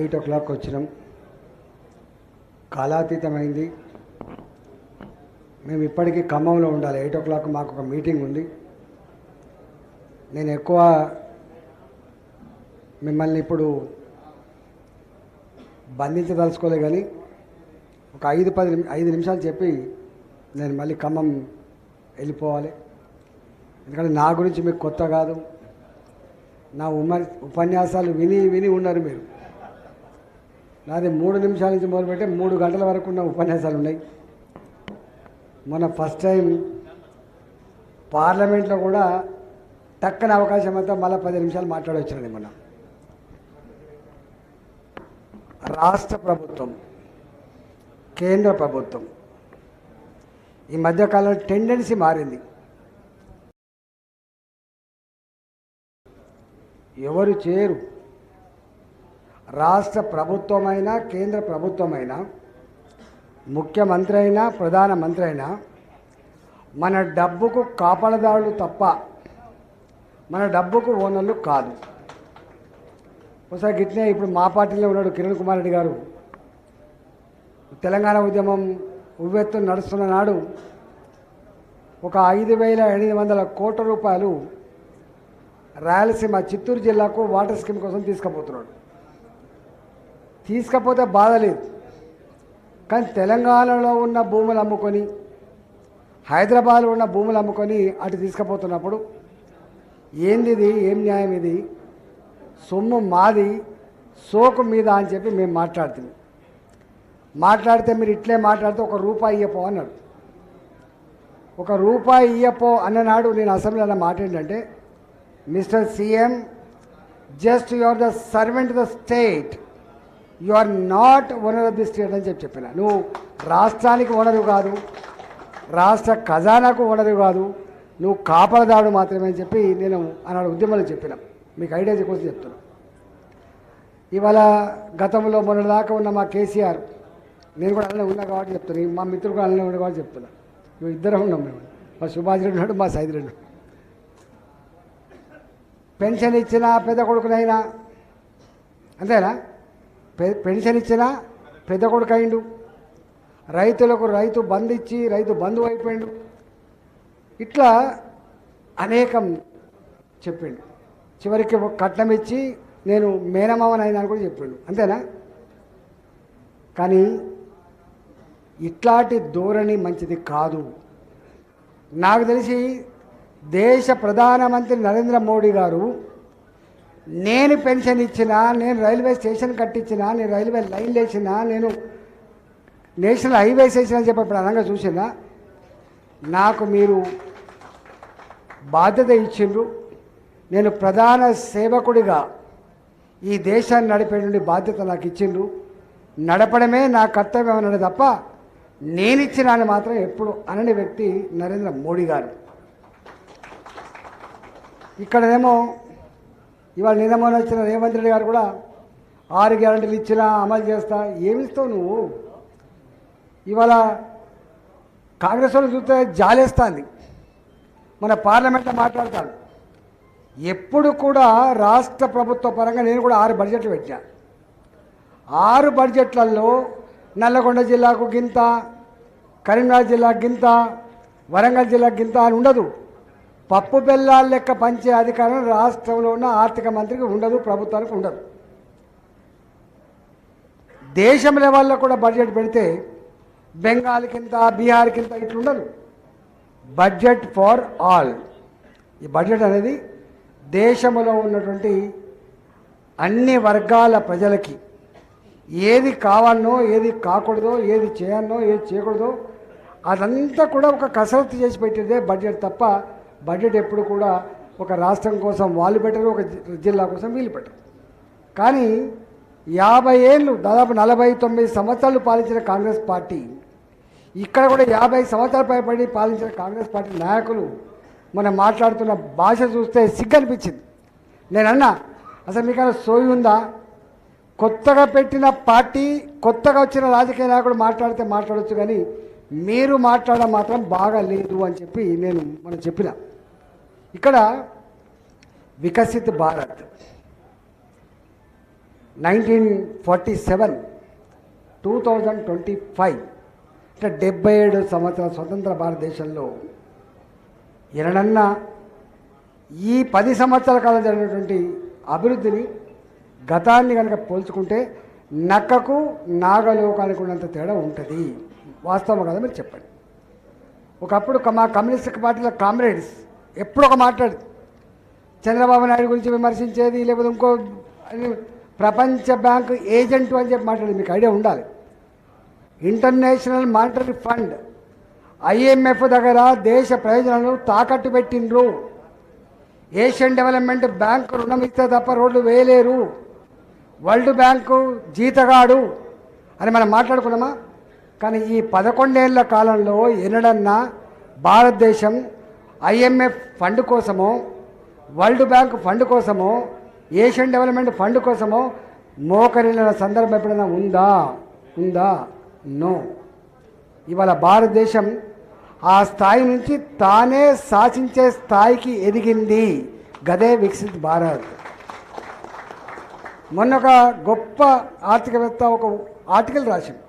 8 o'clock వచ్చినాం. కాలాతీతమైంది. మేము ఇప్పటికీ ఖమ్మంలో ఉండాలి. 8 o'clock మాకు ఒక మీటింగ్ ఉంది. నేను ఎక్కువ మిమ్మల్ని ఇప్పుడు బంధించదలుచుకోలే, కానీ ఒక 5 నిమిషాలు చెప్పి నేను మళ్ళీ ఖమ్మం వెళ్ళిపోవాలి. ఎందుకంటే నా గురించి మీకు కొత్త కాదు. నా ఉపన్యాసాలు విని ఉన్నారు మీరు. నాది 3 నిమిషాల నుంచి మొదలుపెట్టి 3 గంటల వరకు ఉన్న ఉపన్యాసాలు ఉన్నాయి. మొన్న ఫస్ట్ టైం పార్లమెంట్లో కూడా టక్కని అవకాశం అంతా మళ్ళీ 10 నిమిషాలు మాట్లాడొచ్చినది. మొన్న రాష్ట్ర ప్రభుత్వం, కేంద్ర ప్రభుత్వం ఈ మధ్యకాలంలో టెండెన్సీ మారింది. ఎవరు చేయరు. రాష్ట్ర ప్రభుత్వమైనా కేంద్ర ప్రభుత్వమైనా ముఖ్యమంత్రి అయినా ప్రధానమంత్రి అయినా మన డబ్బుకు కాపాడదారులు తప్ప మన డబ్బుకు ఓనర్లు కాదు. ఒకసారి గిట్నే ఇప్పుడు మా పార్టీలో ఉన్నాడు కిరణ్ కుమార్ రెడ్డి గారు. తెలంగాణ ఉద్యమం ఉవ్వెత్తు నడుస్తున్న నాడు ఒక 5,800 కోట్ల రూపాయలు రాయలసీమ చిత్తూరు జిల్లాకు వాటర్ స్కీమ్ కోసం తీసుకుపోతున్నాడు. తీసుకపోతే బాధ లేదు, కానీ తెలంగాణలో ఉన్న భూములు అమ్ముకొని హైదరాబాద్లో ఉన్న భూములు అమ్ముకొని అటు తీసుకుపోతున్నప్పుడు ఏంది ఇది, ఏం న్యాయం ఇది, సొమ్ము మాది సోకు మీద అని చెప్పి మేము మాట్లాడితే మీరు ఇట్లే మాట్లాడితే ₹1 ఇయ్యపో అన్నాడు. ₹1 ఇయ్యపో అన్ననాడు నేను అసెంబ్లీలో మాట ఏంటంటే, mister CM, just you are the servant the state, you are not owner of the state అని చెప్పిన. నువ్వు రాష్ట్రానికి ఓనరు కాదు, రాష్ట్ర ఖజానాకు ఓనరు కాదు, నువ్వు కాపాడదాడు మాత్రమే అని చెప్పి నేను ఆనాడు ఉద్యమంలో చెప్పిన. మీకు ఐడియా కోసం చెప్తున్నా. ఇవాళ గతంలో మొన్నటిదాకా ఉన్న మా కేసీఆర్, నేను కూడా అలానే ఉన్నా కాబట్టి చెప్తున్నాను, మా మిత్రుడు కూడా అలానే ఉన్నా కాబట్టి చెప్తున్నా. మేము ఇద్దరం ఉన్నాం. మేము మా సుభాష్ రెడ్డి ఉన్నాడు, మా సైద్ రెడ్డి. పెన్షన్ ఇచ్చినా పెద్ద కొడుకునైనా అంతేనా, పెన్షన్ ఇచ్చినా పెద్ద కొడుకు అయిండు. రైతులకు రైతు బంధు ఇచ్చి రైతు బంధువు అయిపోయిండు. ఇట్లా అనేకం చెప్పిండు. చివరికి కట్నం ఇచ్చి నేను మేనమామని అయినా కూడా చెప్పిండు. అంతేనా? కానీ ఇట్లాంటి ధోరణి మంచిది కాదు. నాకు తెలిసి దేశ ప్రధానమంత్రి నరేంద్ర మోడీ గారు నేను పెన్షన్ ఇచ్చినా, నేను రైల్వే స్టేషన్ కట్టించినా, నేను రైల్వే లైన్లు వేసినా, నేను నేషనల్ హైవేస్ వేసినా అని చెప్పి ఇప్పుడు అనగా చూసినా, నాకు మీరు బాధ్యత ఇచ్చిండ్రు. నేను ప్రధాన సేవకుడిగా ఈ దేశాన్ని నడిపే నుండి బాధ్యత నాకు ఇచ్చిండ్రు. నడపడమే నా కర్తవ్యం అన్నది తప్ప నేను ఇచ్చినా అని మాత్రం ఎప్పుడు అనని వ్యక్తి నరేంద్ర మోడీ గారు. ఇక్కడేమో ఇవాళ నిన్న వచ్చిన రేవంత్ రెడ్డి గారు కూడా 6 గ్యారెంటీలు ఇచ్చినా అమలు చేస్తా. ఏమిస్తావు నువ్వు? ఇవాళ కాంగ్రెస్ వాళ్ళు చూస్తే జాలేస్తుంది. మన పార్లమెంట్లో మాట్లాడతాను. ఎప్పుడు కూడా రాష్ట్ర ప్రభుత్వ పరంగా నేను కూడా 6 బడ్జెట్లు పెట్టా. 6 బడ్జెట్లలో నల్లగొండ జిల్లాకు గింత, కరీంనగర్ జిల్లాకు గింత, వరంగల్ జిల్లాకు గింత అని ఉండదు. పప్పు బెల్లాల లెక్క పంచే అధికారం రాష్ట్రంలో ఉన్న ఆర్థిక మంత్రికి ఉండదు, ప్రభుత్వానికి ఉండదు. దేశం లెవెల్లో కూడా బడ్జెట్ పెడితే బెంగాల్ కింద, బీహార్ కింద ఇట్లుండదు. Budget for all. ఈ బడ్జెట్ అనేది దేశంలో ఉన్నటువంటి అన్ని వర్గాల ప్రజలకి ఏది కావాలనో, ఏది కాకూడదో, ఏది చేయాలనో, ఏది చేయకూడదో అదంతా కూడా ఒక కసరత్తు చేసి పెట్టేదే బడ్జెట్ తప్ప బడ్జెట్ ఎప్పుడు కూడా ఒక రాష్ట్రం కోసం వాళ్ళు పెట్టరు, ఒక జిల్లా కోసం వీళ్ళు పెట్టరు. కానీ 50 ఏళ్ళు, దాదాపు 49 సంవత్సరాలు పాలించిన కాంగ్రెస్ పార్టీ, ఇక్కడ కూడా 50 సంవత్సరాల పైబడి పాలించిన కాంగ్రెస్ పార్టీ నాయకులు మనం మాట్లాడుతున్న భాష చూస్తే సిగ్గనిపించింది. నేనన్నా అసలు మీకన్నా సోయి ఉందా? కొత్తగా పెట్టిన పార్టీ, కొత్తగా వచ్చిన రాజకీయ నాయకుడు మాట్లాడితే మాట్లాడవచ్చు, కానీ మీరు మాట్లాడడం మాత్రం బాగా లేదు అని చెప్పి మనం చెప్పిన. ఇక్కడ వికసిత్ భారత్ 1947 2025 అంటే 77 సంవత్సరాల స్వతంత్ర భారతదేశంలో ఎన్నడన్నా ఈ 10 సంవత్సరాల కాలం జరిగినటువంటి అభివృద్ధిని గతాన్ని కనుక పోల్చుకుంటే నక్కకు నాగలోకానికి ఉన్నంత తేడా ఉంటుంది. వాస్తవం కదా మీరు చెప్పండి. ఒకప్పుడు మా కమ్యూనిస్ట్ పార్టీల కామ్రేడ్స్ ఎప్పుడు ఒక మాట్లాడు చంద్రబాబు నాయుడు గురించి విమర్శించేది, లేకపోతే ఇంకో ప్రపంచ బ్యాంకు ఏజెంట్ అని చెప్పి మాట్లాడేది. మీకు ఐడియా ఉండాలి. ఇంటర్నేషనల్ మానిటరీ ఫండ్ IMF దగ్గర దేశ ప్రయోజనాలను తాకట్టు పెట్టిండ్రు. ఏషియన్ డెవలప్మెంట్ బ్యాంకు రుణం ఇస్తే తప్ప రోడ్లు వేయలేరు, వరల్డ్ బ్యాంకు జీతగాడు అని మనం మాట్లాడుకున్నామా? కానీ ఈ 11 ఏళ్ల కాలంలో ఎన్నడన్నా భారతదేశం IMF ఫండ్ కోసమో, వరల్డ్ బ్యాంక్ ఫండ్ కోసమో, ఏషియన్ డెవలప్మెంట్ ఫండ్ కోసమో మోకరిల్లిన సందర్భం ఎప్పుడైనా ఉందా? నో. ఇవాళ భారతదేశం ఆ స్థాయి నుంచి తానే శాసించే స్థాయికి ఎదిగింది. గదే వికసిత్ భారత్. మొన్న ఒక గొప్ప ఆర్థికవేత్త ఒక ఆర్టికల్ రాసింది.